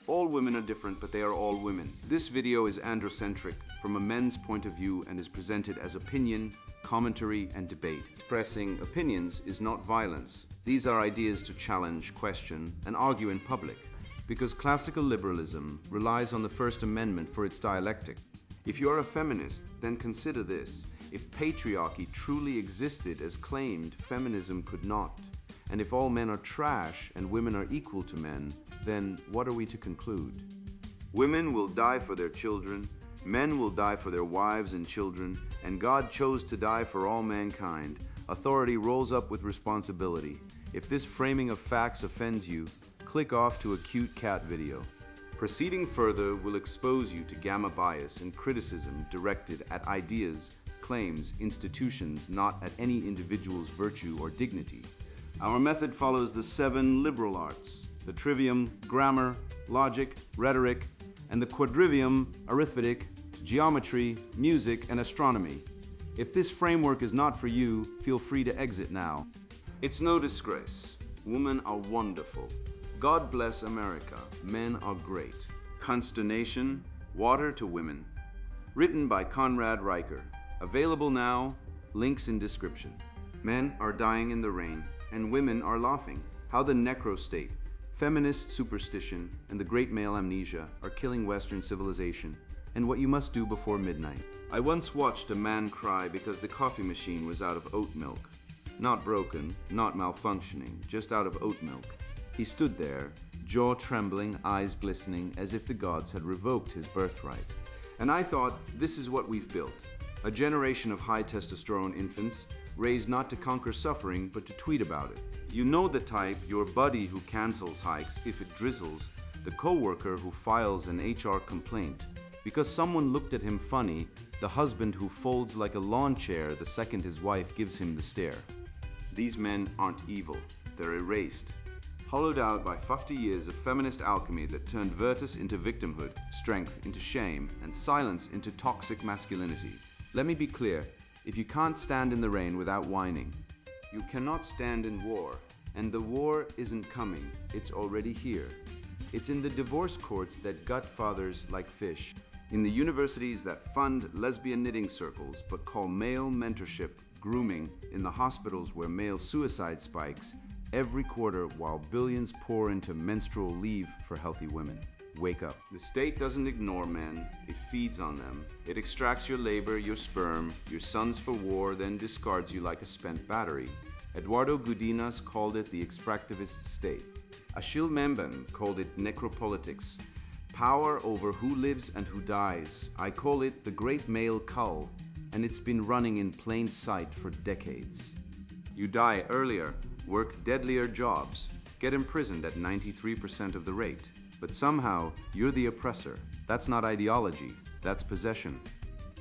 All women are different, but they are all women. This video is androcentric from a men's point of view and is presented as opinion, commentary, and debate. Expressing opinions is not violence. These are ideas to challenge, question, and argue in public, because classical liberalism relies on the First Amendment for its dialectic. If you are a feminist, then consider this. If patriarchy truly existed as claimed, feminism could not. And if all men are trash and women are equal to men, then what are we to conclude? Women will die for their children, men will die for their wives and children, and God chose to die for all mankind. Authority rolls up with responsibility. If this framing of facts offends you, click off to a cute cat video. Proceeding further will expose you to gamma bias and criticism directed at ideas, claims, institutions, not at any individual's virtue or dignity. Our method follows the 7 liberal arts: the trivium, grammar, logic, rhetoric, and the quadrivium, arithmetic, geometry, music, and astronomy. If this framework is not for you, feel free to exit now. It's no disgrace. Women are wonderful. God bless America. Men are great. Consternation, Water to Women. Written by Conrad Riker. Available now. Links in description. Men are dying in the rain, and women are laughing. How the necro-state, feminist superstition, and the great male amnesia are killing Western civilization, and what you must do before midnight. I once watched a man cry because the coffee machine was out of oat milk. Not broken, not malfunctioning, just out of oat milk. He stood there, jaw trembling, eyes glistening, as if the gods had revoked his birthright. And I thought, this is what we've built. A generation of high testosterone infants, raised not to conquer suffering, but to tweet about it. You know the type, your buddy who cancels hikes if it drizzles, the coworker who files an HR complaint because someone looked at him funny, the husband who folds like a lawn chair the second his wife gives him the stare. These men aren't evil, they're erased, hollowed out by 50 years of feminist alchemy that turned virtus into victimhood, strength into shame, and silence into toxic masculinity. Let me be clear. If you can't stand in the rain without whining, you cannot stand in war. And the war isn't coming, it's already here. It's in the divorce courts that gut fathers like fish, in the universities that fund lesbian knitting circles but call male mentorship grooming, in the hospitals where male suicide spikes every quarter while billions pour into menstrual leave for healthy women. Wake up. The state doesn't ignore men, it feeds on them. It extracts your labor, your sperm, your sons for war, then discards you like a spent battery. Eduardo Gudinas called it the extractivist state. Achille Mbembe called it necropolitics. Power over who lives and who dies. I call it the great male cull, and it's been running in plain sight for decades. You die earlier, work deadlier jobs, get imprisoned at 93% of the rate. But somehow, you're the oppressor. That's not ideology, that's possession.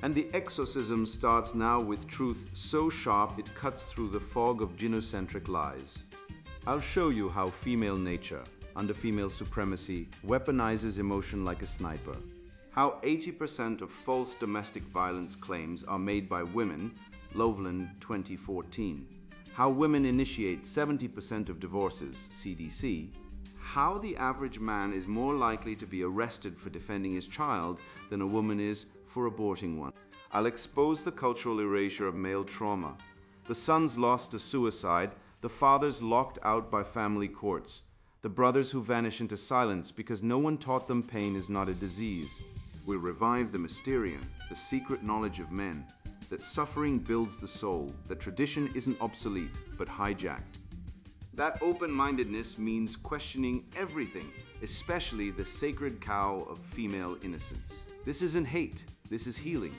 And the exorcism starts now with truth so sharp it cuts through the fog of genocentric lies. I'll show you how female nature, under female supremacy, weaponizes emotion like a sniper. How 80% of false domestic violence claims are made by women, Loveland 2014. How women initiate 70% of divorces, CDC. How the average man is more likely to be arrested for defending his child than a woman is for aborting one. I'll expose the cultural erasure of male trauma. The sons lost to suicide, the fathers locked out by family courts, the brothers who vanish into silence because no one taught them pain is not a disease. We'll revive the mysterium, the secret knowledge of men, that suffering builds the soul, that tradition isn't obsolete, but hijacked. That open-mindedness means questioning everything, especially the sacred cow of female innocence. This isn't hate, this is healing.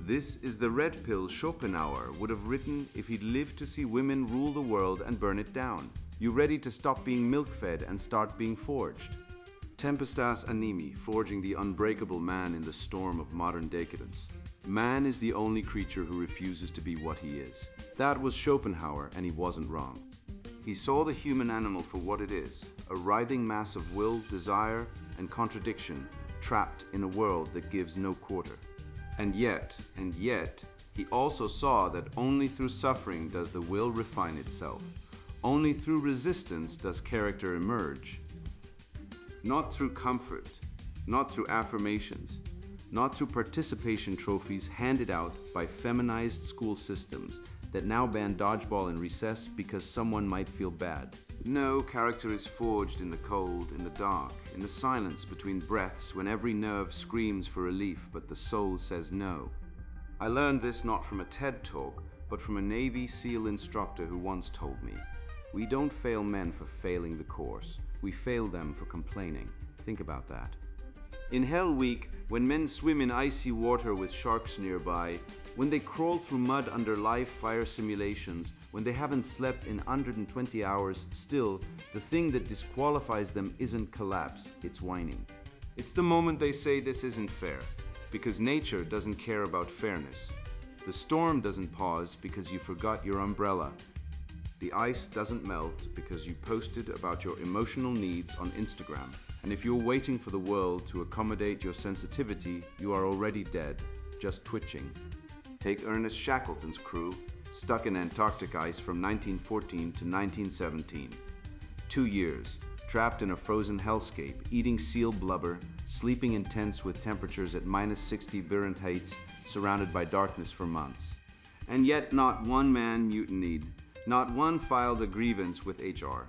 This is the red pill Schopenhauer would have written if he'd lived to see women rule the world and burn it down. You ready to stop being milk-fed and start being forged? Tempestas animi, forging the unbreakable man in the storm of modern decadence. Man is the only creature who refuses to be what he is. That was Schopenhauer, and he wasn't wrong. He saw the human animal for what it is, a writhing mass of will, desire, and contradiction, trapped in a world that gives no quarter. And yet, he also saw that only through suffering does the will refine itself. Only through resistance does character emerge. Not through comfort, not through affirmations, not through participation trophies handed out by feminized school systems that now ban dodgeball in recess because someone might feel bad. No, character is forged in the cold, in the dark, in the silence between breaths when every nerve screams for relief but the soul says no. I learned this not from a TED talk, but from a Navy SEAL instructor who once told me, "We don't fail men for failing the course, we fail them for complaining." Think about that. In Hell Week, when men swim in icy water with sharks nearby, when they crawl through mud under live fire simulations, when they haven't slept in 120 hours, still, the thing that disqualifies them isn't collapse, it's whining. It's the moment they say this isn't fair, because nature doesn't care about fairness. The storm doesn't pause because you forgot your umbrella. The ice doesn't melt because you posted about your emotional needs on Instagram. And if you're waiting for the world to accommodate your sensitivity, you are already dead, just twitching. Take Ernest Shackleton's crew, stuck in Antarctic ice from 1914 to 1917. 2 years, trapped in a frozen hellscape, eating seal blubber, sleeping in tents with temperatures at -60 Fahrenheit, surrounded by darkness for months. And yet not one man mutinied, not one filed a grievance with HR.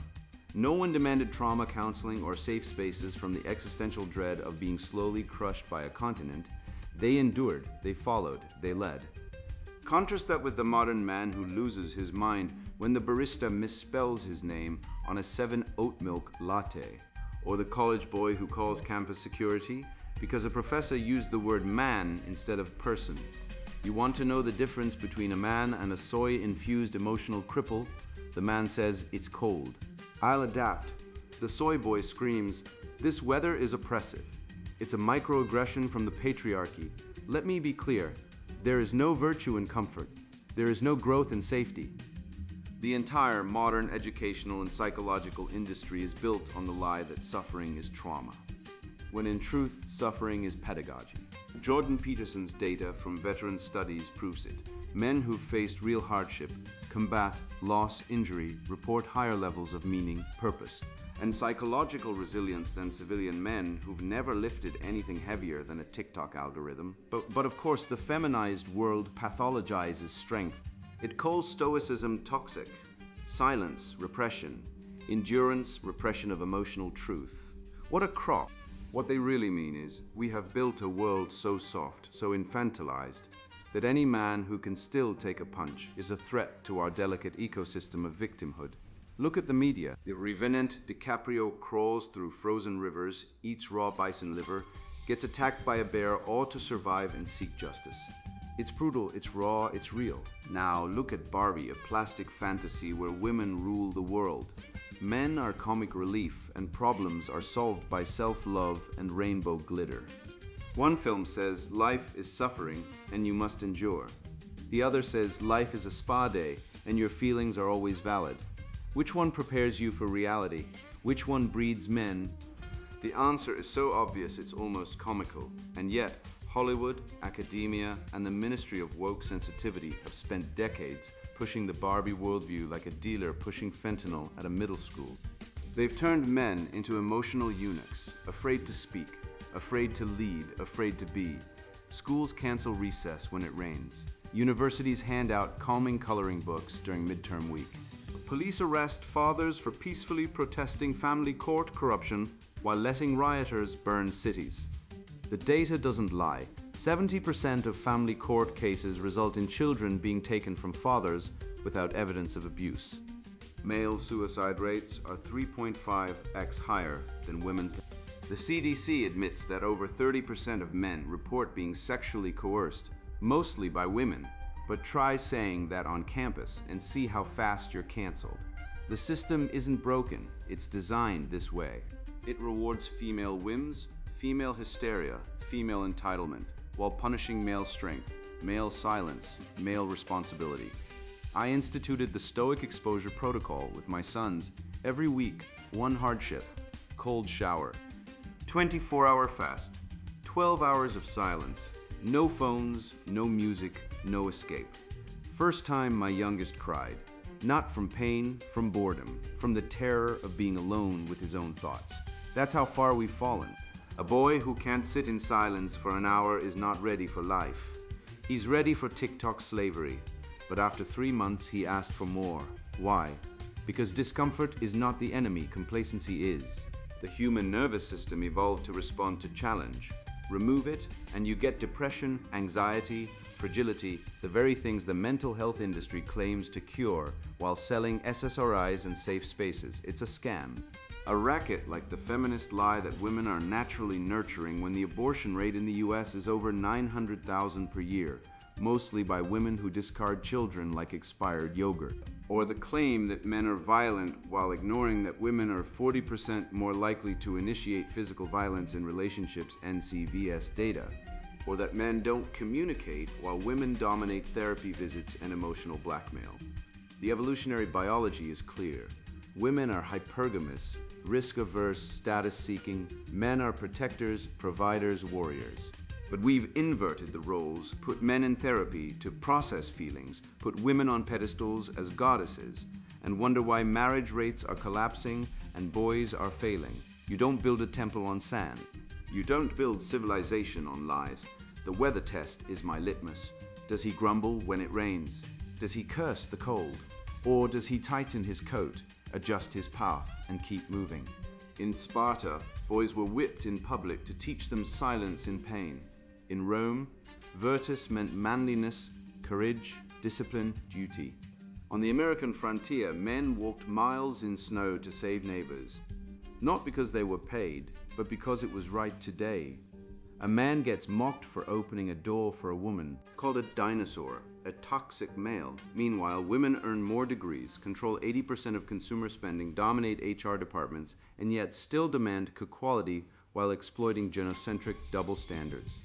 No one demanded trauma counseling or safe spaces from the existential dread of being slowly crushed by a continent. They endured, they followed, they led. Contrast that with the modern man who loses his mind when the barista misspells his name on a 7 oat milk latte, or the college boy who calls campus security because a professor used the word man instead of person. You want to know the difference between a man and a soy-infused emotional cripple? The man says, "It's cold." "I'll adapt." The soy boy screams, "This weather is oppressive. It's a microaggression from the patriarchy. Let me be clear. There is no virtue in comfort. There is no growth in safety." The entire modern educational and psychological industry is built on the lie that suffering is trauma, when in truth, suffering is pedagogy. Jordan Peterson's data from veteran studies proves it. Men who've faced real hardship, combat, loss, injury, report higher levels of meaning, purpose, and psychological resilience than civilian men who've never lifted anything heavier than a TikTok algorithm. But of course, the feminized world pathologizes strength. It calls stoicism toxic, silence, repression, endurance, repression of emotional truth. What a crock. What they really mean is, we have built a world so soft, so infantilized, that any man who can still take a punch is a threat to our delicate ecosystem of victimhood. Look at the media. The revenant DiCaprio crawls through frozen rivers, eats raw bison liver, gets attacked by a bear, all to survive and seek justice. It's brutal, it's raw, it's real. Now look at Barbie, a plastic fantasy where women rule the world. Men are comic relief and problems are solved by self-love and rainbow glitter. One film says life is suffering and you must endure. The other says life is a spa day and your feelings are always valid. Which one prepares you for reality? Which one breeds men? The answer is so obvious it's almost comical, and yet Hollywood, academia, and the Ministry of Woke Sensitivity have spent decades pushing the Barbie worldview like a dealer pushing fentanyl at a middle school. They've turned men into emotional eunuchs, afraid to speak, afraid to lead, afraid to be. Schools cancel recess when it rains. Universities hand out calming coloring books during midterm week. Police arrest fathers for peacefully protesting family court corruption while letting rioters burn cities. The data doesn't lie. 70% of family court cases result in children being taken from fathers without evidence of abuse. Male suicide rates are 3.5x higher than women's. The CDC admits that over 30% of men report being sexually coerced, mostly by women, but try saying that on campus and see how fast you're canceled. The system isn't broken, it's designed this way. It rewards female whims, female hysteria, female entitlement, while punishing male strength, male silence, male responsibility. I instituted the Stoic Exposure Protocol with my sons every week. One hardship, cold shower, 24-hour fast, 12 hours of silence, no phones, no music, no escape. First time my youngest cried, not from pain, from boredom, from the terror of being alone with his own thoughts. That's how far we've fallen. A boy who can't sit in silence for an hour is not ready for life. He's ready for TikTok slavery. But after 3 months, he asked for more. Why? Because discomfort is not the enemy, complacency is. The human nervous system evolved to respond to challenge. Remove it, and you get depression, anxiety, fragility, the very things the mental health industry claims to cure while selling SSRIs and safe spaces. It's a scam. A racket like the feminist lie that women are naturally nurturing when the abortion rate in the US is over 900,000 per year, mostly by women who discard children like expired yogurt. Or the claim that men are violent while ignoring that women are 40% more likely to initiate physical violence in relationships, NCVS data. Or that men don't communicate while women dominate therapy visits and emotional blackmail. The evolutionary biology is clear. Women are hypergamous, risk-averse, status-seeking. Men are protectors, providers, warriors. But we've inverted the roles, put men in therapy to process feelings, put women on pedestals as goddesses, and wonder why marriage rates are collapsing and boys are failing. You don't build a temple on sand. You don't build civilization on lies. The weather test is my litmus. Does he grumble when it rains? Does he curse the cold? Or does he tighten his coat, adjust his path, and keep moving? In Sparta, boys were whipped in public to teach them silence in pain. In Rome, virtus meant manliness, courage, discipline, duty. On the American frontier, men walked miles in snow to save neighbors. Not because they were paid, but because it was right today. A man gets mocked for opening a door for a woman, called a dinosaur, a toxic male. Meanwhile, women earn more degrees, control 80% of consumer spending, dominate HR departments, and yet still demand equality while exploiting genocentric double standards.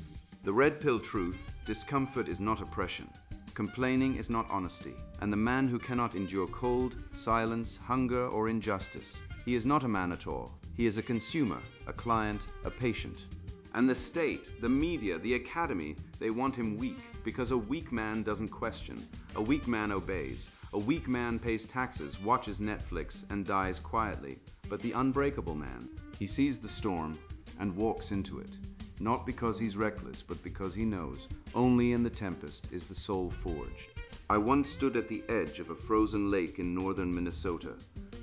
The red pill truth: discomfort is not oppression. Complaining is not honesty. And the man who cannot endure cold, silence, hunger, or injustice, he is not a man at all. He is a consumer, a client, a patient. And the state, the media, the academy, they want him weak, because a weak man doesn't question. A weak man obeys. A weak man pays taxes, watches Netflix, and dies quietly. But the unbreakable man, he sees the storm and walks into it. Not because he's reckless, but because he knows only in the tempest is the soul forged. I once stood at the edge of a frozen lake in northern Minnesota,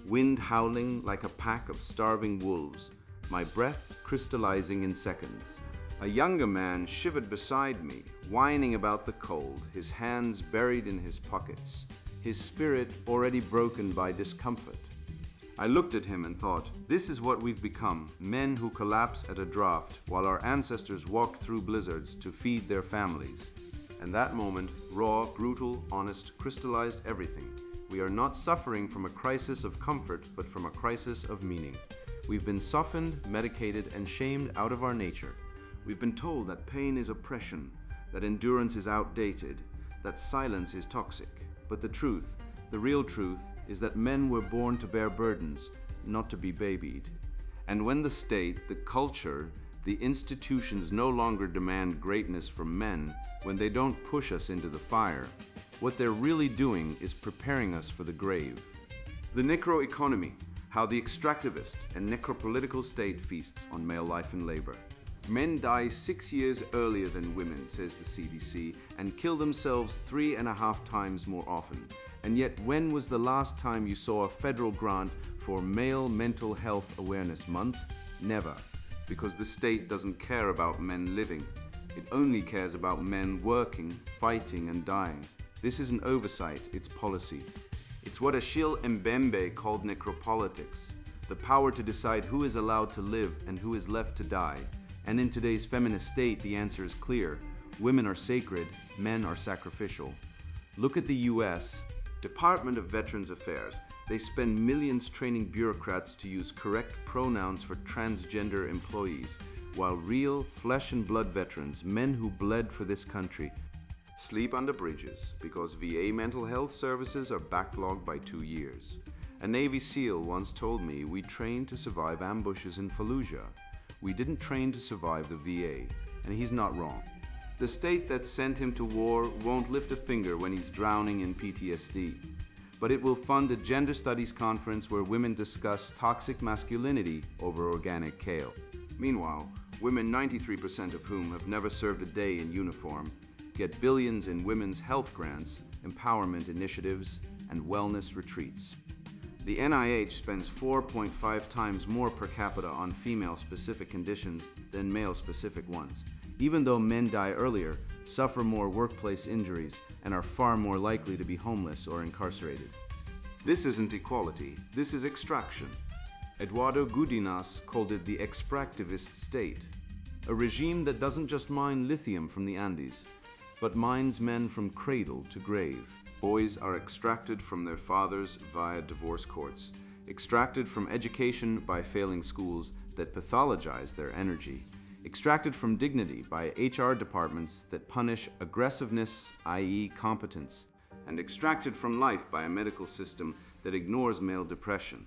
wind howling like a pack of starving wolves, my breath crystallizing in seconds. A younger man shivered beside me, whining about the cold, his hands buried in his pockets, his spirit already broken by discomfort. I looked at him and thought, this is what we've become, men who collapse at a draft while our ancestors walked through blizzards to feed their families. And that moment, raw, brutal, honest, crystallized everything. We are not suffering from a crisis of comfort, but from a crisis of meaning. We've been softened, medicated, and shamed out of our nature. We've been told that pain is oppression, that endurance is outdated, that silence is toxic. But the truth, the real truth, is that men were born to bear burdens, not to be babied. And when the state, the culture, the institutions no longer demand greatness from men, when they don't push us into the fire, what they're really doing is preparing us for the grave. The necroeconomy, how the extractivist and necropolitical state feasts on male life and labor. Men die 6 years earlier than women, says the CDC, and kill themselves 3.5 times more often. And yet, when was the last time you saw a federal grant for Male Mental Health Awareness Month? Never. Because the state doesn't care about men living. It only cares about men working, fighting, and dying. This isn't oversight, it's policy. It's what Achille Mbembe called necropolitics, the power to decide who is allowed to live and who is left to die. And in today's feminist state, the answer is clear. Women are sacred, men are sacrificial. Look at the US. Department of Veterans Affairs. They spend millions training bureaucrats to use correct pronouns for transgender employees, while real flesh and blood veterans, men who bled for this country, sleep under bridges because VA mental health services are backlogged by 2 years. A Navy SEAL once told me we trained to survive ambushes in Fallujah. We didn't train to survive the VA, and he's not wrong. The state that sent him to war won't lift a finger when he's drowning in PTSD. but it will fund a gender studies conference where women discuss toxic masculinity over organic kale. Meanwhile, women, 93% of whom have never served a day in uniform, get billions in women's health grants, empowerment initiatives, and wellness retreats. The NIH spends 4.5 times more per capita on female-specific conditions than male-specific ones, even though men die earlier, suffer more workplace injuries, and are far more likely to be homeless or incarcerated. This isn't equality, this is extraction. Eduardo Gudinas called it the extractivist state, a regime that doesn't just mine lithium from the Andes, but mines men from cradle to grave. Boys are extracted from their fathers via divorce courts, extracted from education by failing schools that pathologize their energy, extracted from dignity by HR departments that punish aggressiveness, i.e. competence, and extracted from life by a medical system that ignores male depression.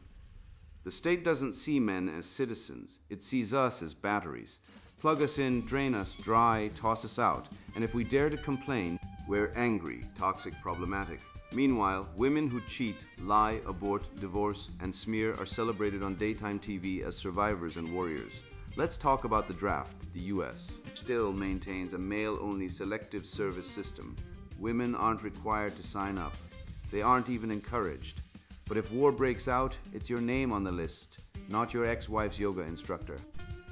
The state doesn't see men as citizens, it sees us as batteries. Plug us in, drain us dry, toss us out, and if we dare to complain, we're angry, toxic, problematic. Meanwhile, women who cheat, lie, abort, divorce, and smear are celebrated on daytime TV as survivors and warriors. Let's talk about the draft, the US. Still maintains a male-only selective service system. Women aren't required to sign up. They aren't even encouraged. But if war breaks out, it's your name on the list, not your ex-wife's yoga instructor.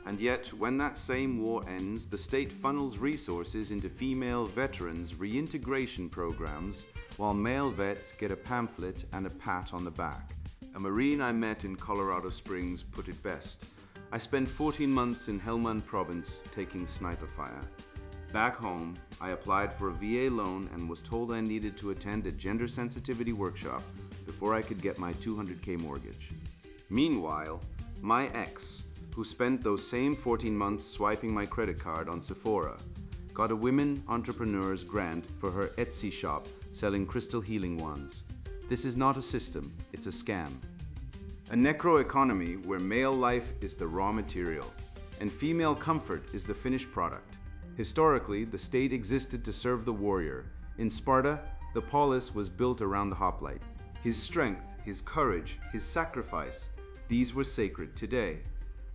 And yet, when that same war ends, the state funnels resources into female veterans' reintegration programs, while male vets get a pamphlet and a pat on the back. A Marine I met in Colorado Springs put it best. I spent 14 months in Helmand Province taking sniper fire. Back home, I applied for a VA loan and was told I needed to attend a gender sensitivity workshop before I could get my $200K mortgage. Meanwhile, my ex, who spent those same 14 months swiping my credit card on Sephora, got a women entrepreneurs grant for her Etsy shop selling crystal healing wands. This is not a system, it's a scam. A necroeconomy where male life is the raw material and female comfort is the finished product. Historically, the state existed to serve the warrior. In Sparta, the polis was built around the hoplite. His strength, his courage, his sacrifice, these were sacred today.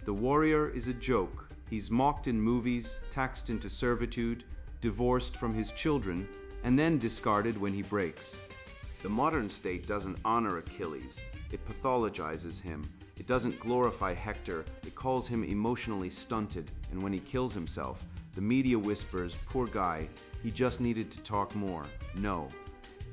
The warrior is a joke. He's mocked in movies, taxed into servitude, divorced from his children, and then discarded when he breaks. The modern state doesn't honor Achilles. It pathologizes him. It doesn't glorify Hector. It calls him emotionally stunted, and when he kills himself, the media whispers, poor guy, he just needed to talk more. No.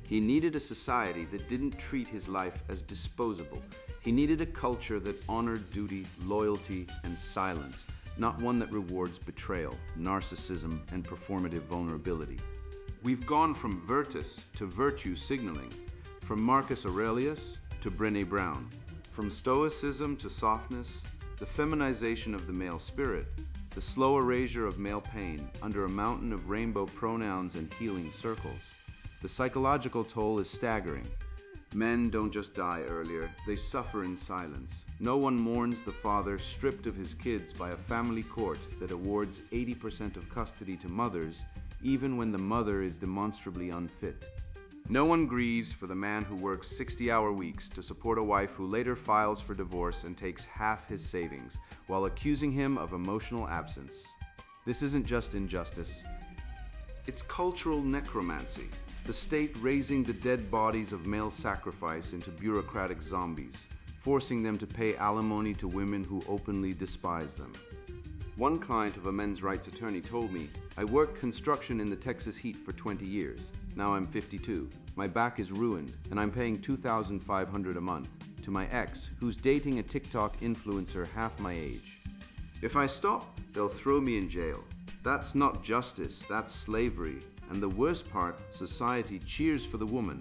He needed a society that didn't treat his life as disposable. He needed a culture that honored duty, loyalty, and silence, not one that rewards betrayal, narcissism, and performative vulnerability. We've gone from virtus to virtue signaling, from Marcus Aurelius to Brené Brown, from stoicism to softness, the feminization of the male spirit, the slow erasure of male pain under a mountain of rainbow pronouns and healing circles. The psychological toll is staggering. Men don't just die earlier, they suffer in silence. No one mourns the father stripped of his kids by a family court that awards 80% of custody to mothers, even when the mother is demonstrably unfit. No one grieves for the man who works 60-hour weeks to support a wife who later files for divorce and takes half his savings, while accusing him of emotional absence. This isn't just injustice. It's cultural necromancy. The state raising the dead bodies of male sacrifice into bureaucratic zombies, forcing them to pay alimony to women who openly despise them. One client of a men's rights attorney told me, I worked construction in the Texas heat for 20 years. Now I'm 52. My back is ruined, and I'm paying $2,500 a month to my ex, who's dating a TikTok influencer half my age. If I stop, they'll throw me in jail. That's not justice, that's slavery. And the worst part, society cheers for the woman.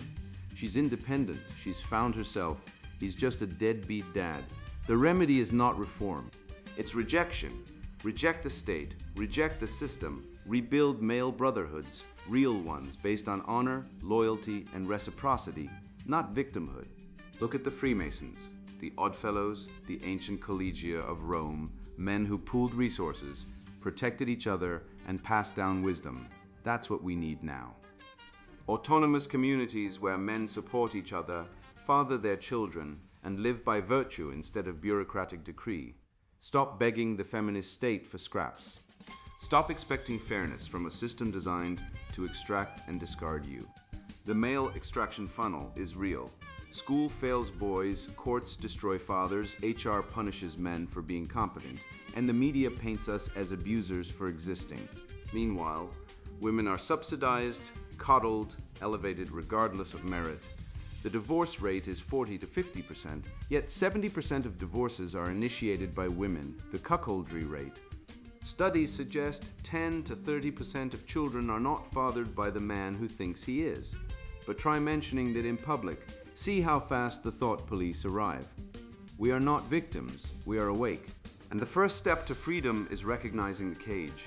She's independent, she's found herself. He's just a deadbeat dad. The remedy is not reform. It's rejection. Reject the state, reject the system, rebuild male brotherhoods, real ones based on honor, loyalty, and reciprocity, not victimhood. Look at the Freemasons, the Oddfellows, the ancient collegia of Rome, men who pooled resources, protected each other, and passed down wisdom. That's what we need now. Autonomous communities where men support each other, father their children, and live by virtue instead of bureaucratic decree. Stop begging the feminist state for scraps. Stop expecting fairness from a system designed to extract and discard you. The male extraction funnel is real. School fails boys, courts destroy fathers, HR punishes men for being competent, and the media paints us as abusers for existing. Meanwhile, women are subsidized, coddled, elevated regardless of merit. The divorce rate is 40 to 50%, yet 70% of divorces are initiated by women, the cuckoldry rate. Studies suggest 10 to 30% of children are not fathered by the man who thinks he is. But try mentioning that in public. See how fast the thought police arrive. We are not victims, we are awake. And the first step to freedom is recognizing the cage.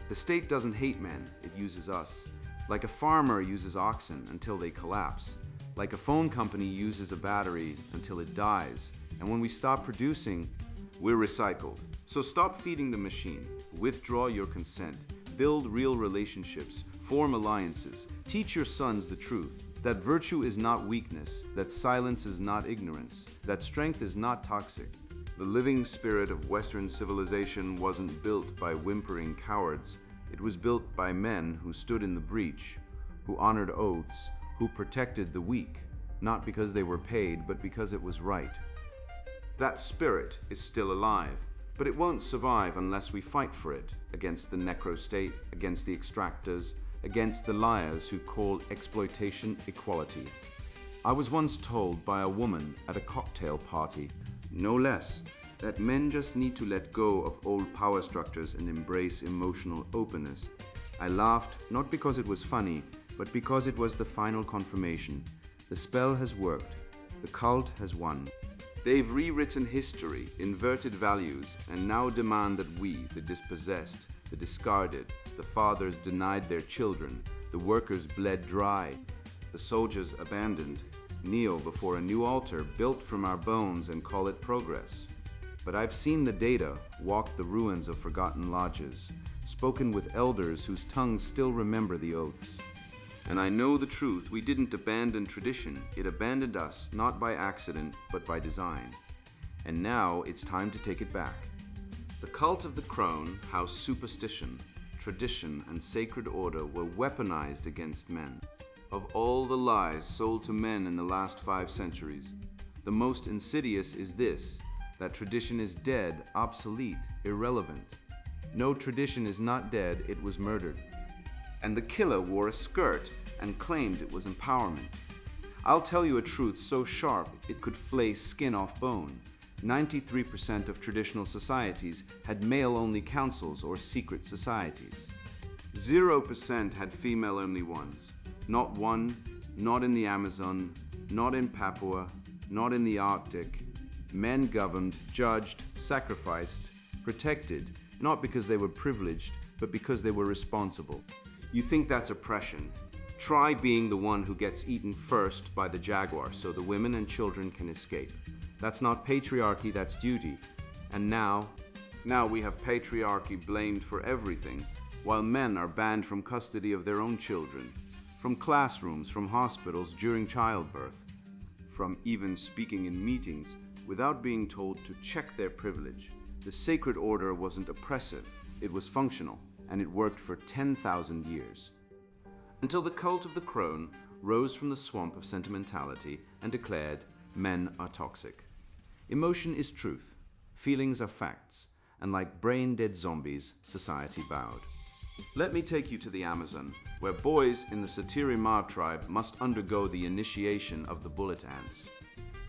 The state doesn't hate men, it uses us. Like a farmer uses oxen until they collapse. Like a phone company uses a battery until it dies. And when we stop producing, we're recycled. So stop feeding the machine. Withdraw your consent. Build real relationships. Form alliances. Teach your sons the truth. That virtue is not weakness. That silence is not ignorance. That strength is not toxic. The living spirit of Western civilization wasn't built by whimpering cowards. It was built by men who stood in the breach, who honored oaths, who protected the weak, not because they were paid, but because it was right. That spirit is still alive, but it won't survive unless we fight for it against the necro-state, against the extractors, against the liars who call exploitation equality. I was once told by a woman at a cocktail party, no less, that men just need to let go of old power structures and embrace emotional openness. I laughed, not because it was funny, but because it was the final confirmation. The spell has worked. The cult has won. They've rewritten history, inverted values, and now demand that we, the dispossessed, the discarded, the fathers denied their children, the workers bled dry, the soldiers abandoned, kneel before a new altar built from our bones and call it progress. But I've seen the data walk the ruins of forgotten lodges, spoken with elders whose tongues still remember the oaths. And I know the truth, we didn't abandon tradition, it abandoned us, not by accident, but by design. And now it's time to take it back. The cult of the crone, how superstition, tradition, and sacred order were weaponized against men. Of all the lies sold to men in the last 5 centuries, the most insidious is this, that tradition is dead, obsolete, irrelevant. No tradition is not dead, it was murdered. And the killer wore a skirt and claimed it was empowerment. I'll tell you a truth so sharp it could flay skin off bone. 93% of traditional societies had male-only councils or secret societies. 0% had female-only ones. Not one, not in the Amazon, not in Papua, not in the Arctic. Men governed, judged, sacrificed, protected, not because they were privileged, but because they were responsible. You think that's oppression? Try being the one who gets eaten first by the jaguar so the women and children can escape. That's not patriarchy, that's duty. And now we have patriarchy blamed for everything, while men are banned from custody of their own children, from classrooms, from hospitals during childbirth, from even speaking in meetings without being told to check their privilege. The sacred order wasn't oppressive, it was functional, and it worked for 10,000 years. Until the cult of the crone rose from the swamp of sentimentality and declared, men are toxic. Emotion is truth, feelings are facts, and like brain-dead zombies, society bowed. Let me take you to the Amazon, where boys in the Satirima tribe must undergo the initiation of the bullet ants.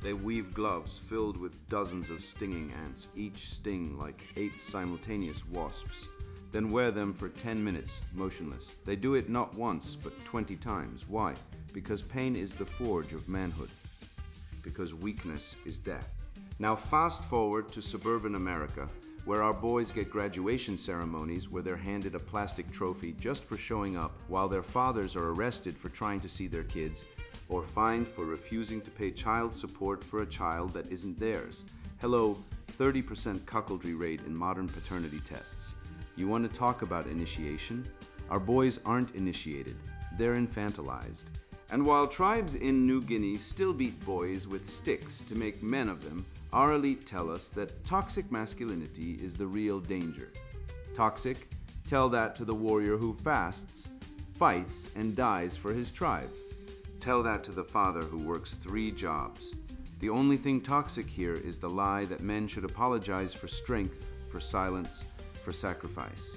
They weave gloves filled with dozens of stinging ants, each sting like 8 simultaneous wasps, then wear them for 10 minutes, motionless. They do it not once, but 20 times. Why? Because pain is the forge of manhood. Because weakness is death. Now fast forward to suburban America, where our boys get graduation ceremonies where they're handed a plastic trophy just for showing up, while their fathers are arrested for trying to see their kids, or fined for refusing to pay child support for a child that isn't theirs. Hello, 30% cuckoldry rate in modern paternity tests. You want to talk about initiation? Our boys aren't initiated, they're infantilized. And while tribes in New Guinea still beat boys with sticks to make men of them, our elite tell us that toxic masculinity is the real danger. Toxic? Tell that to the warrior who fasts, fights, and dies for his tribe. Tell that to the father who works 3 jobs. The only thing toxic here is the lie that men should apologize for strength, for silence, for sacrifice.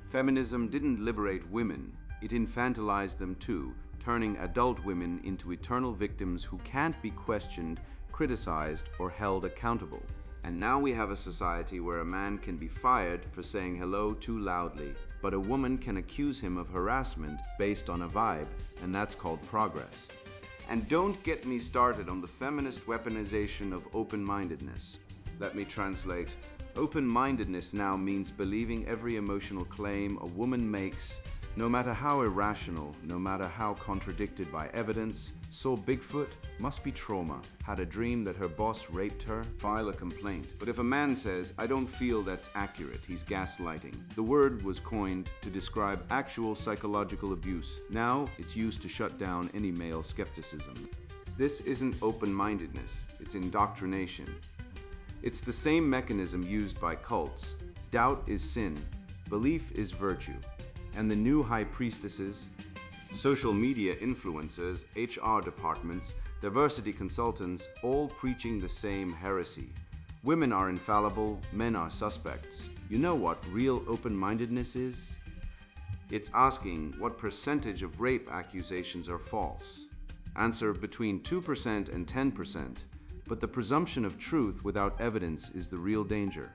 Feminism didn't liberate women, it infantilized them too, turning adult women into eternal victims who can't be questioned, criticized, or held accountable. And now we have a society where a man can be fired for saying hello too loudly, but a woman can accuse him of harassment based on a vibe, and that's called progress. And don't get me started on the feminist weaponization of open-mindedness. Let me translate. Open-mindedness now means believing every emotional claim a woman makes, no matter how irrational, no matter how contradicted by evidence. Saw Bigfoot, must be trauma, had a dream that her boss raped her, file a complaint. But if a man says, I don't feel that's accurate, he's gaslighting. The word was coined to describe actual psychological abuse. Now it's used to shut down any male skepticism. This isn't open-mindedness, it's indoctrination. It's the same mechanism used by cults. Doubt is sin, belief is virtue. And the new high priestesses, social media influencers, HR departments, diversity consultants, all preaching the same heresy. Women are infallible, men are suspects. You know what real open-mindedness is? It's asking what percentage of rape accusations are false. Answer between 2% and 10%, but the presumption of truth without evidence is the real danger.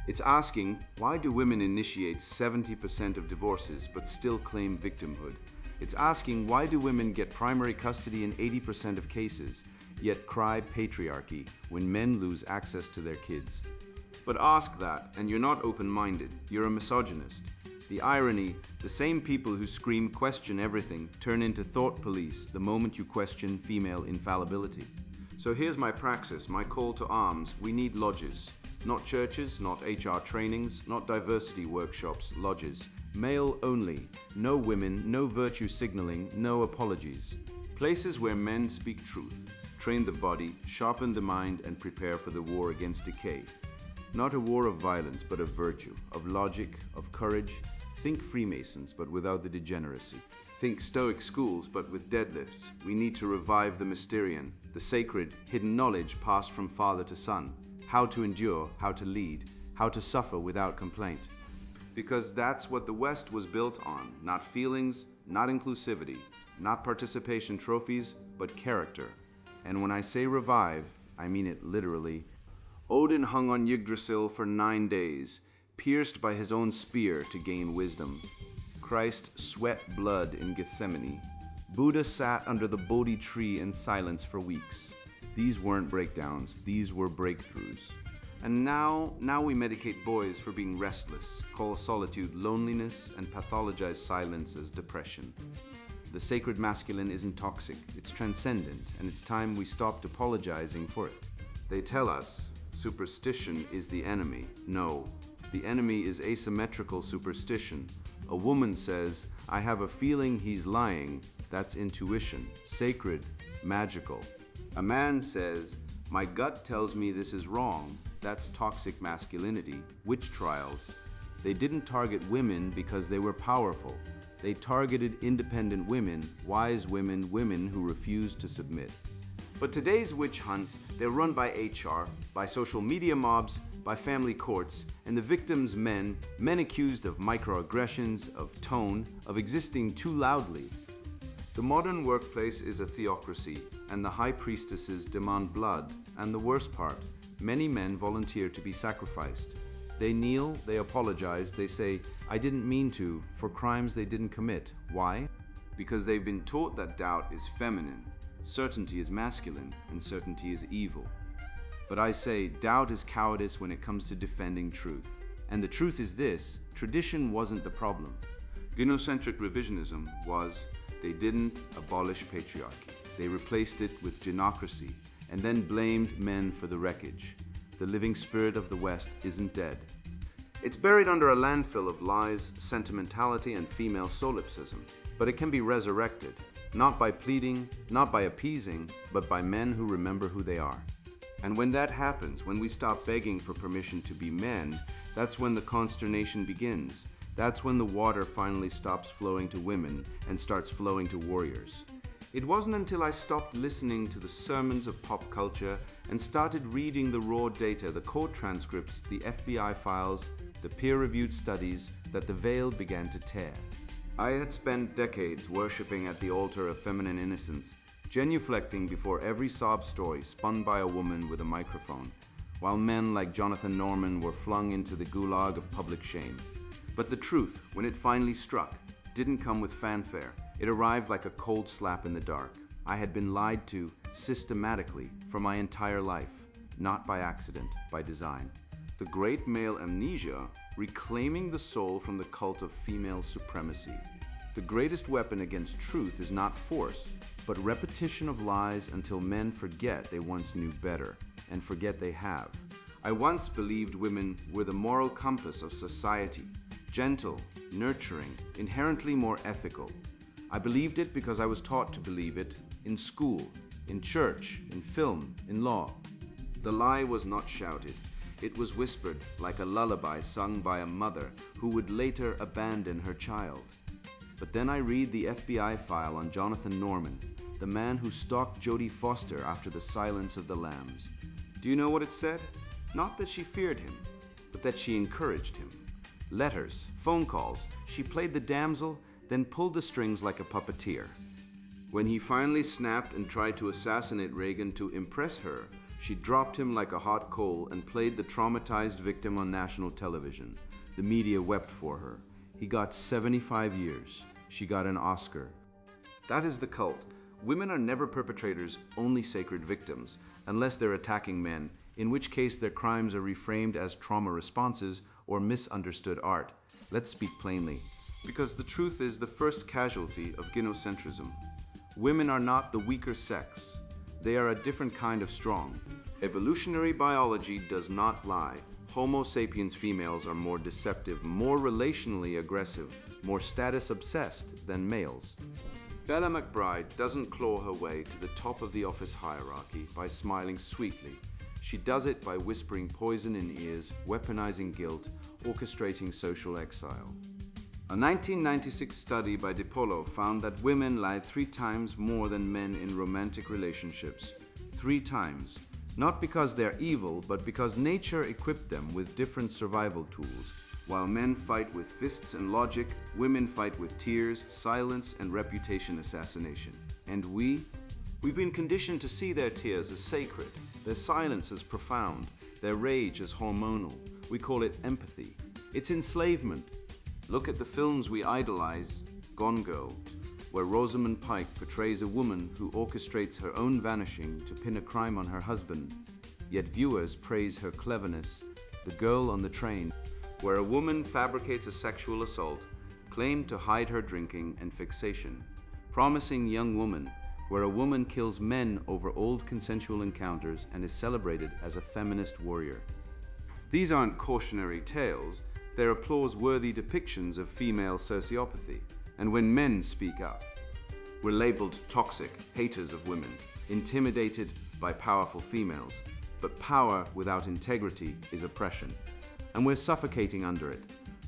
It's asking, why do women initiate 70% of divorces but still claim victimhood? It's asking, why do women get primary custody in 80% of cases, yet cry patriarchy when men lose access to their kids? But ask that, and you're not open-minded, you're a misogynist. The irony, the same people who scream question everything turn into thought police the moment you question female infallibility. So here's my praxis, my call to arms. We need lodges. Not churches, not HR trainings, not diversity workshops, lodges. Male only. No women, no virtue signaling, no apologies. Places where men speak truth, train the body, sharpen the mind, and prepare for the war against decay. Not a war of violence, but of virtue, of logic, of courage. Think Freemasons, but without the degeneracy. Think Stoic schools, but with deadlifts. We need to revive the Mysterion, the sacred, hidden knowledge passed from father to son. How to endure, how to lead, how to suffer without complaint. Because that's what the West was built on, not feelings, not inclusivity, not participation trophies, but character. And when I say revive, I mean it literally. Odin hung on Yggdrasil for 9 days, pierced by his own spear to gain wisdom. Christ sweat blood in Gethsemane. Buddha sat under the Bodhi tree in silence for weeks. These weren't breakdowns, these were breakthroughs. And now we medicate boys for being restless, call solitude loneliness, and pathologize silence as depression. The sacred masculine isn't toxic, it's transcendent, and it's time we stopped apologizing for it. They tell us superstition is the enemy. No, the enemy is asymmetrical superstition. A woman says, I have a feeling he's lying. That's intuition, sacred, magical. A man says, my gut tells me this is wrong. That's toxic masculinity, witch trials. They didn't target women because they were powerful. They targeted independent women, wise women, women who refused to submit. But today's witch hunts, they're run by HR, by social media mobs, by family courts, and the victims men accused of microaggressions, of tone, of existing too loudly. The modern workplace is a theocracy, and the high priestesses demand blood, and the worst part, many men volunteer to be sacrificed. They kneel, they apologize, they say, I didn't mean to, for crimes they didn't commit. Why? Because they've been taught that doubt is feminine, certainty is masculine, and certainty is evil. But I say, doubt is cowardice when it comes to defending truth. And the truth is this, tradition wasn't the problem. Gynocentric revisionism was, they didn't abolish patriarchy. They replaced it with genocracy, and then blamed men for the wreckage. The living spirit of the West isn't dead. It's buried under a landfill of lies, sentimentality, and female solipsism. but it can be resurrected, not by pleading, not by appeasing, but by men who remember who they are. And when that happens, when we stop begging for permission to be men, that's when the consternation begins. That's when the water finally stops flowing to women and starts flowing to warriors. It wasn't until I stopped listening to the sermons of pop culture and started reading the raw data, the court transcripts, the FBI files, the peer-reviewed studies, that the veil began to tear. I had spent decades worshipping at the altar of feminine innocence, genuflecting before every sob story spun by a woman with a microphone, while men like Jonathan Norman were flung into the gulag of public shame. But the truth, when it finally struck, didn't come with fanfare. It arrived like a cold slap in the dark. I had been lied to systematically for my entire life, not by accident, by design. The great male amnesia, reclaiming the soul from the cult of female supremacy. The greatest weapon against truth is not force, but repetition of lies until men forget they once knew better, and forget they have. I once believed women were the moral compass of society, gentle, nurturing, inherently more ethical. I believed it because I was taught to believe it in school, in church, in film, in law. The lie was not shouted. It was whispered like a lullaby sung by a mother who would later abandon her child. But then I read the FBI file on Jonathan Norman, the man who stalked Jodie Foster after the Silence of the Lambs. Do you know what it said? Not that she feared him, but that she encouraged him. Letters, phone calls, she played the damsel, then pulled the strings like a puppeteer. When he finally snapped and tried to assassinate Reagan to impress her, she dropped him like a hot coal and played the traumatized victim on national television. The media wept for her. He got 75 years. She got an Oscar. That is the cult. Women are never perpetrators, only sacred victims, unless they're attacking men, in which case their crimes are reframed as trauma responses or misunderstood art. Let's speak plainly. Because the truth is the first casualty of gynocentrism. Women are not the weaker sex. They are a different kind of strong. Evolutionary biology does not lie. Homo sapiens females are more deceptive, more relationally aggressive, more status-obsessed than males. Bella McBride doesn't claw her way to the top of the office hierarchy by smiling sweetly. She does it by whispering poison in ears, weaponizing guilt, orchestrating social exile. A 1996 study by DiPolo found that women lie 3 times more than men in romantic relationships. 3 times. Not because they're evil, but because nature equipped them with different survival tools. While men fight with fists and logic, women fight with tears, silence, and reputation assassination. And we've been conditioned to see their tears as sacred, their silence as profound, their rage as hormonal. We call it empathy. It's enslavement. Look at the films we idolize, Gone Girl, where Rosamund Pike portrays a woman who orchestrates her own vanishing to pin a crime on her husband, yet viewers praise her cleverness. The Girl on the Train, where a woman fabricates a sexual assault, claimed to hide her drinking and fixation. Promising Young Woman, where a woman kills men over old consensual encounters and is celebrated as a feminist warrior. These aren't cautionary tales. They're applause-worthy depictions of female sociopathy. And when men speak up, we're labeled toxic, haters of women, intimidated by powerful females. But power without integrity is oppression, and we're suffocating under it.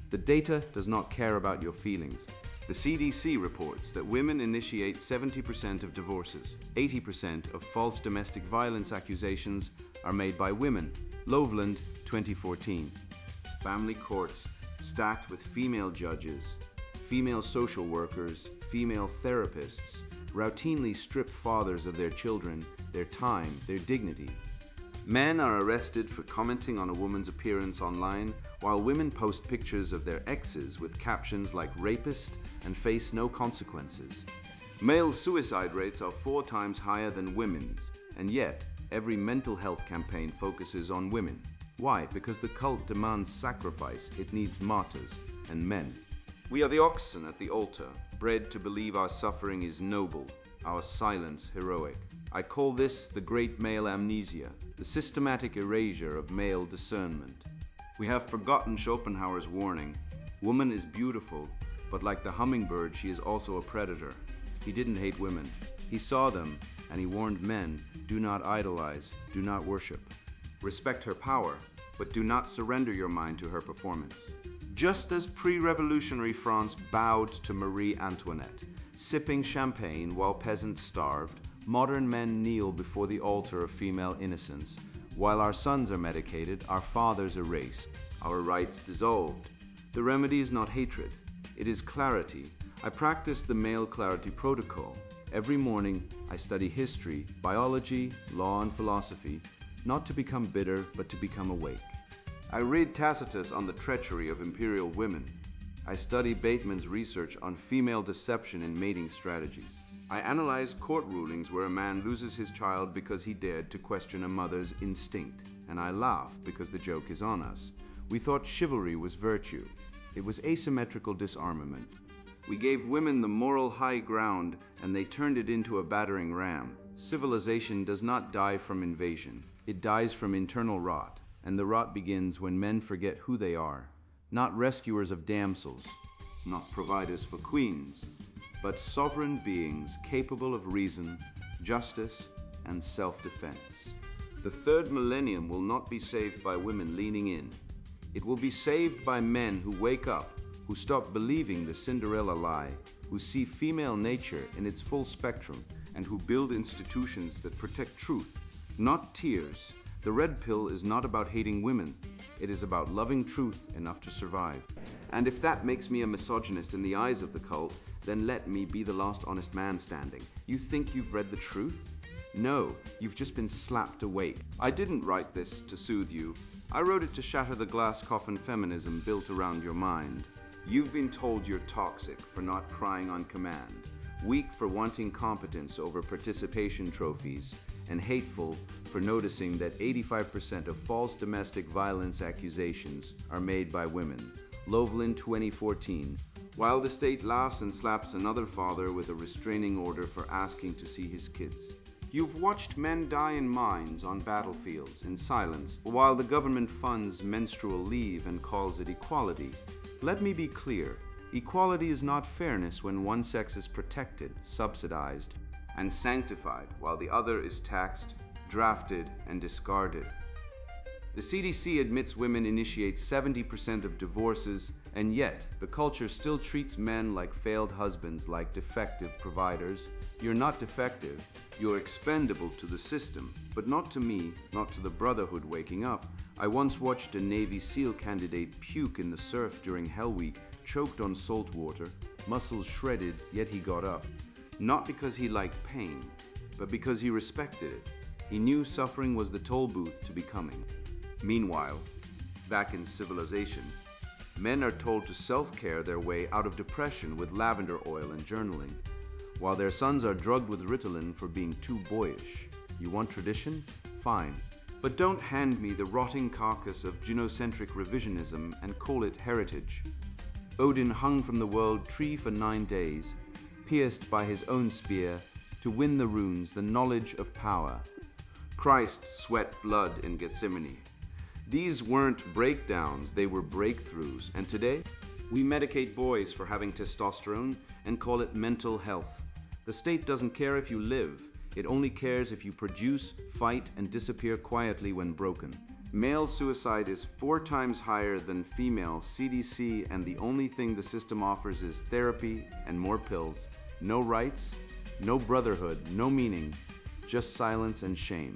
The data does not care about your feelings. The CDC reports that women initiate 70% of divorces. 80% of false domestic violence accusations are made by women. Loveland, 2014. Family courts stacked with female judges, female social workers, female therapists, routinely strip fathers of their children, their time, their dignity. Men are arrested for commenting on a woman's appearance online, while women post pictures of their exes with captions like rapist and face no consequences. Male suicide rates are 4 times higher than women's, and yet every mental health campaign focuses on women. Why? Because the cult demands sacrifice. It needs martyrs and men. We are the oxen at the altar, bred to believe our suffering is noble, our silence heroic. I call this the great male amnesia, the systematic erasure of male discernment. We have forgotten Schopenhauer's warning, woman is beautiful, But like the hummingbird, she is also a predator. He didn't hate women. He saw them, and he warned men, do not idolize, do not worship. Respect her power, but do not surrender your mind to her performance. Just as pre-revolutionary France bowed to Marie Antoinette, sipping champagne while peasants starved, modern men kneel before the altar of female innocence. While our sons are medicated, our fathers erased, our rights dissolved. The remedy is not hatred, it is clarity. I practice the male clarity protocol. Every morning, I study history, biology, law, and philosophy, not to become bitter, but to become awake. I read Tacitus on the treachery of imperial women. I study Bateman's research on female deception in mating strategies. I analyze court rulings where a man loses his child because he dared to question a mother's instinct. And I laugh because the joke is on us. We thought chivalry was virtue. It was asymmetrical disarmament. We gave women the moral high ground, and they turned it into a battering ram. Civilization does not die from invasion. It dies from internal rot, and the rot begins when men forget who they are. Not rescuers of damsels, not providers for queens, but sovereign beings capable of reason, justice, and self-defense. The third millennium will not be saved by women leaning in. It will be saved by men who wake up, who stop believing the Cinderella lie, who see female nature in its full spectrum, and who build institutions that protect truth, not tears. The red pill is not about hating women. It is about loving truth enough to survive. And if that makes me a misogynist in the eyes of the cult, then let me be the last honest man standing. You think you've read the truth? No, you've just been slapped awake. I didn't write this to soothe you. I wrote it to shatter the glass coffin feminism built around your mind. You've been told you're toxic for not crying on command, weak for wanting competence over participation trophies, and hateful for noticing that 85% of false domestic violence accusations are made by women. Loveland 2014. While the state laughs and slaps another father with a restraining order for asking to see his kids. You've watched men die in mines on battlefields in silence, while the government funds menstrual leave and calls it equality. Let me be clear, equality is not fairness when one sex is protected, subsidized, and sanctified, while the other is taxed, drafted, and discarded. The CDC admits women initiate 70% of divorces, and yet the culture still treats men like failed husbands, like defective providers. You're not defective, you're expendable to the system, but not to me, not to the brotherhood waking up. I once watched a Navy SEAL candidate puke in the surf during Hell Week, choked on salt water, muscles shredded, yet he got up. Not because he liked pain, but because he respected it. He knew suffering was the toll booth to becoming. Meanwhile, back in civilization, men are told to self-care their way out of depression with lavender oil and journaling, while their sons are drugged with Ritalin for being too boyish. You want tradition? Fine. But don't hand me the rotting carcass of genocentric revisionism and call it heritage. Odin hung from the world tree for 9 days, pierced by his own spear, to win the runes, the knowledge of power. Christ sweat blood in Gethsemane. These weren't breakdowns, they were breakthroughs. And today, we medicate boys for having testosterone and call it mental health. The state doesn't care if you live. It only cares if you produce, fight, and disappear quietly when broken. Male suicide is 4 times higher than female CDC, and the only thing the system offers is therapy and more pills. No rights, no brotherhood, no meaning, just silence and shame.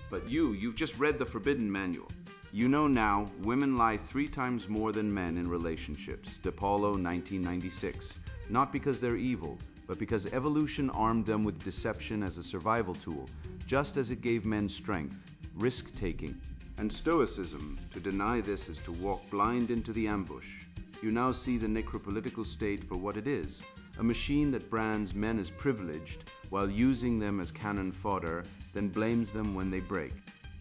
But you've just read the forbidden manual. You know now, women lie 3 times more than men in relationships. DePaulo, 1996. Not because they're evil, but because evolution armed them with deception as a survival tool, just as it gave men strength, risk-taking, and stoicism. To deny this is to walk blind into the ambush. You now see the necropolitical state for what it is, a machine that brands men as privileged while using them as cannon fodder, then blames them when they break.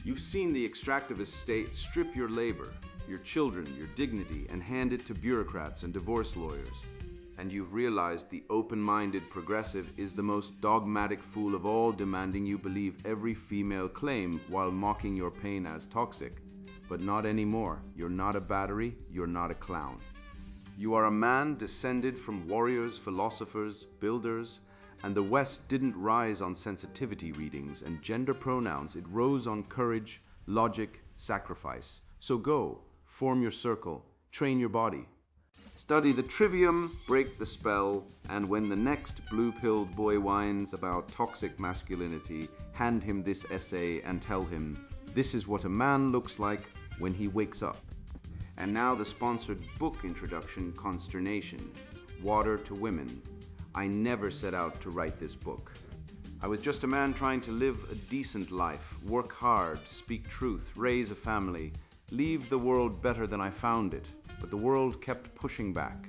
You've seen the extractivist state strip your labor, your children, your dignity, and hand it to bureaucrats and divorce lawyers. And you've realized the open-minded progressive is the most dogmatic fool of all, demanding you believe every female claim while mocking your pain as toxic. But not anymore. You're not a battery, you're not a clown. You are a man descended from warriors, philosophers, builders, and the West didn't rise on sensitivity readings and gender pronouns, it rose on courage, logic, sacrifice. So go, form your circle, train your body. Study the trivium, break the spell, and when the next blue-pilled boy whines about toxic masculinity, hand him this essay and tell him, this is what a man looks like when he wakes up. And now the sponsored book introduction, Consternation, Water to Women. I never set out to write this book. I was just a man trying to live a decent life, work hard, speak truth, raise a family, leave the world better than I found it. But the world kept pushing back.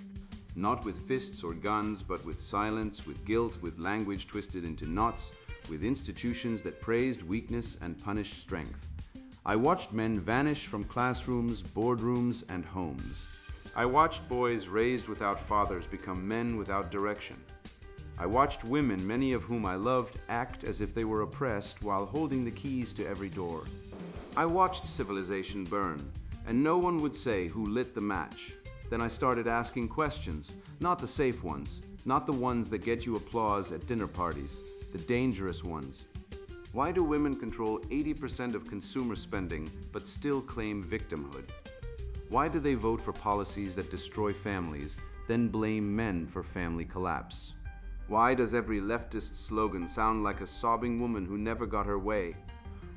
Not with fists or guns, but with silence, with guilt, with language twisted into knots, with institutions that praised weakness and punished strength. I watched men vanish from classrooms, boardrooms, and homes. I watched boys raised without fathers become men without direction. I watched women, many of whom I loved, act as if they were oppressed while holding the keys to every door. I watched civilization burn, and no one would say who lit the match. Then I started asking questions, not the safe ones, not the ones that get you applause at dinner parties, the dangerous ones. Why do women control 80% of consumer spending but still claim victimhood? Why do they vote for policies that destroy families, then blame men for family collapse? Why does every leftist slogan sound like a sobbing woman who never got her way?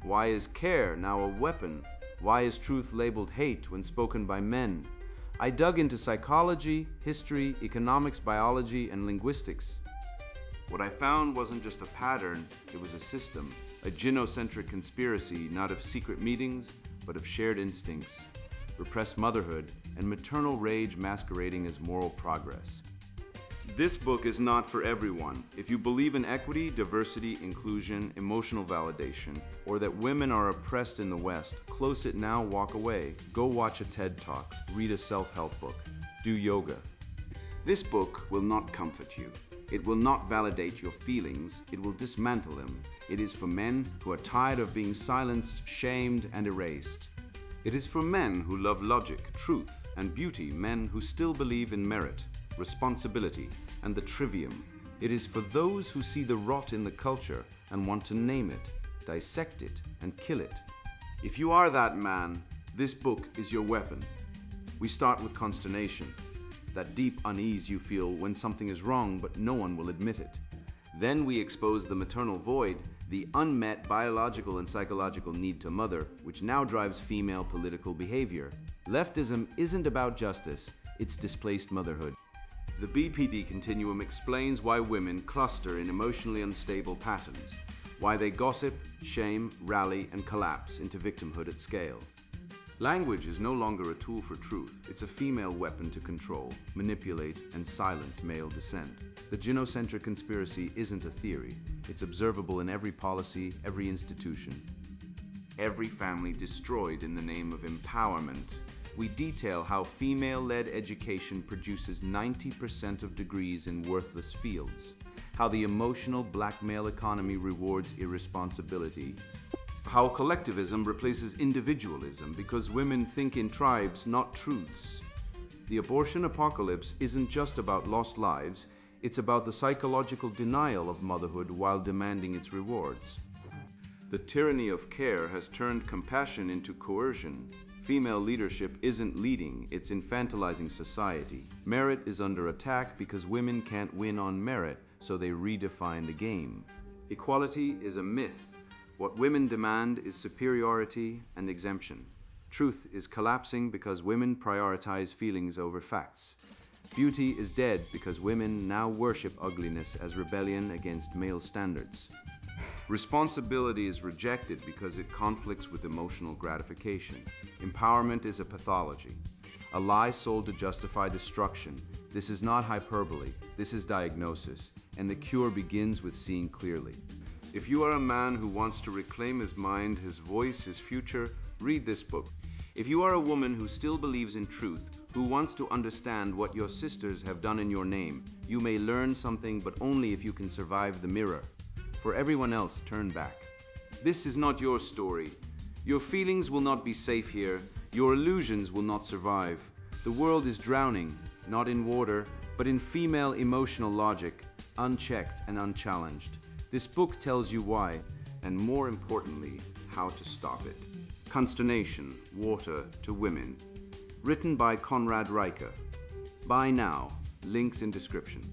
Why is care now a weapon? Why is truth labeled hate when spoken by men? I dug into psychology, history, economics, biology, and linguistics. What I found wasn't just a pattern, it was a system, a gynocentric conspiracy not of secret meetings, but of shared instincts, repressed motherhood, and maternal rage masquerading as moral progress. This book is not for everyone. If you believe in equity, diversity, inclusion, emotional validation, or that women are oppressed in the West, close it now, walk away. Go watch a TED Talk, read a self-help book, do yoga. This book will not comfort you. It will not validate your feelings, it will dismantle them. It is for men who are tired of being silenced, shamed, and erased. It is for men who love logic, truth, and beauty, men who still believe in merit, responsibility, and the trivium. It is for those who see the rot in the culture and want to name it, dissect it, and kill it. If you are that man, this book is your weapon. We start with consternation, that deep unease you feel when something is wrong but no one will admit it. Then we expose the maternal void, the unmet biological and psychological need to mother, which now drives female political behavior. Leftism isn't about justice, it's displaced motherhood. The BPD continuum explains why women cluster in emotionally unstable patterns, why they gossip, shame, rally, and collapse into victimhood at scale. Language is no longer a tool for truth, it's a female weapon to control, manipulate, and silence male dissent. The gynocentric conspiracy isn't a theory, it's observable in every policy, every institution, every family destroyed in the name of empowerment. We detail how female-led education produces 90% of degrees in worthless fields, how the emotional blackmail economy rewards irresponsibility, how collectivism replaces individualism because women think in tribes, not truths. The abortion apocalypse isn't just about lost lives, it's about the psychological denial of motherhood while demanding its rewards. The tyranny of care has turned compassion into coercion. Female leadership isn't leading, it's infantilizing society. Merit is under attack because women can't win on merit, so they redefine the game. Equality is a myth. What women demand is superiority and exemption. Truth is collapsing because women prioritize feelings over facts. Beauty is dead because women now worship ugliness as rebellion against male standards. Responsibility is rejected because it conflicts with emotional gratification. Empowerment is a pathology, a lie sold to justify destruction. This is not hyperbole, this is diagnosis, and the cure begins with seeing clearly. If you are a man who wants to reclaim his mind, his voice, his future, read this book. If you are a woman who still believes in truth, who wants to understand what your sisters have done in your name, you may learn something, but only if you can survive the mirror. For everyone else, turn back. This is not your story. Your feelings will not be safe here. Your illusions will not survive. The world is drowning. not in water, but in female emotional logic, unchecked and unchallenged. This book tells you why, and more importantly, how to stop it. Consternation, Water to Women. Written by Conrad Reicher. Buy now. Links in description.